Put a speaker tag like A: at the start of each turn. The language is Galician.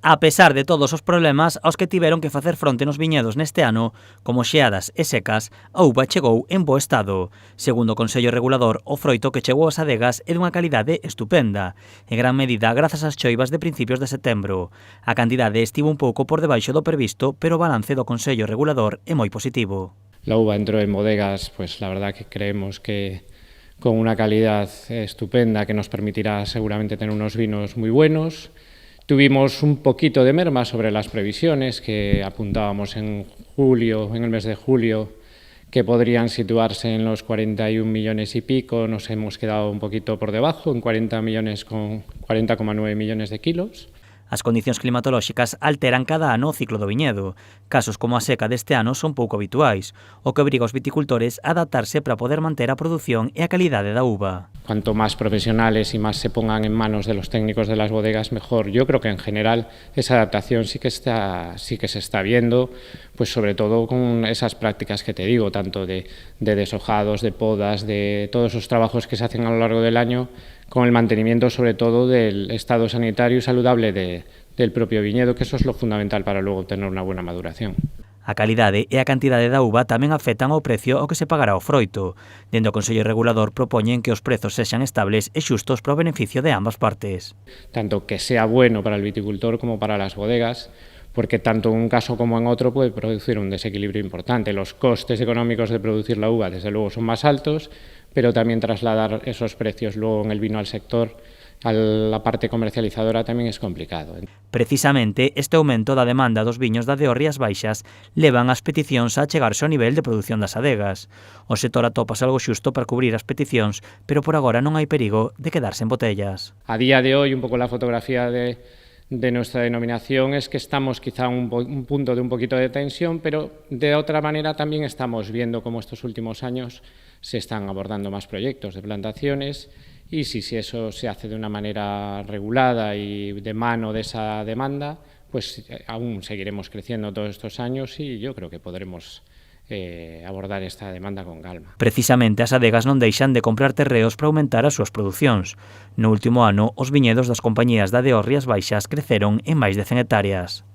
A: A pesar de todos os problemas aos que tiveron que facer fronte nos viñedos neste ano, como xeadas e secas, a uva chegou en bo estado. Segundo o Consello Regulador, o froito que chegou ás adegas é dunha calidade estupenda, en gran medida grazas ás choivas de principios de setembro. A cantidade estivo un pouco por debaixo do previsto, pero o balance do Consello Regulador é moi positivo.
B: La uva entró en bodegas, pues la verdad que creemos que con una calidad estupenda que nos permitirá seguramente tener unos vinos muy buenos. Tuvimos un poquito de merma sobre las previsiones que apuntábamos en el mes de julio, que podrían situarse en los 41 millones y pico. Nos hemos quedado un poquito por debajo, en 40,9 millones de kilos.
A: As condicións climatolóxicas alteran cada ano o ciclo do viñedo. Casos como a seca deste ano son pouco habituais, o que obriga aos viticultores a adaptarse para poder manter a produción e a calidade da uva.
B: Cuanto más profesionales y más se pongan en manos de los técnicos de las bodegas, mejor. Yo creo que en general esa adaptación sí que se está viendo, pues sobre todo con esas prácticas que te digo, tanto de deshojados, de podas, de todos esos trabajos que se hacen a lo largo del año, con el mantenimiento sobre todo del estado sanitario y saludable del propio viñedo, que eso es lo fundamental para luego tener una buena maduración.
A: A calidade e a cantidade da uva tamén afectan ao precio ao que se pagará o froito. Dende o Consello Regulador propoñen que os prezos sexan estables e xustos para o beneficio de ambas partes.
B: Tanto que sea bueno para el viticultor como para las bodegas, porque tanto en un caso como en otro puede producir un desequilibrio importante. Los costes económicos de producir la uva, desde luego, son más altos, pero también trasladar esos precios luego en el vino al sector, a la parte comercializadora, tamén é complicado.
A: Precisamente, este aumento da demanda dos viños da DO Rías Baixas levan as peticións a chegarse ao nivel de produción das adegas. O sector atopas algo xusto para cubrir as peticións, pero por agora non hai perigo de quedarse en botellas.
B: A día de hoy, un poco la fotografía de nuestra denominación es que estamos quizá en un punto de un poquito de tensión, pero de otra manera también estamos viendo cómo estos últimos años se están abordando más proyectos de plantaciones y si eso se hace de una manera regulada y de mano de esa demanda, pues aún seguiremos creciendo todos estos años y yo creo que podremos abordar esta demanda con calma.
A: Precisamente as adegas non deixan de comprar terreos para aumentar as súas producións. No último ano, os viñedos das compañías da DO Rías Baixas creceron en máis de 100 hectáreas.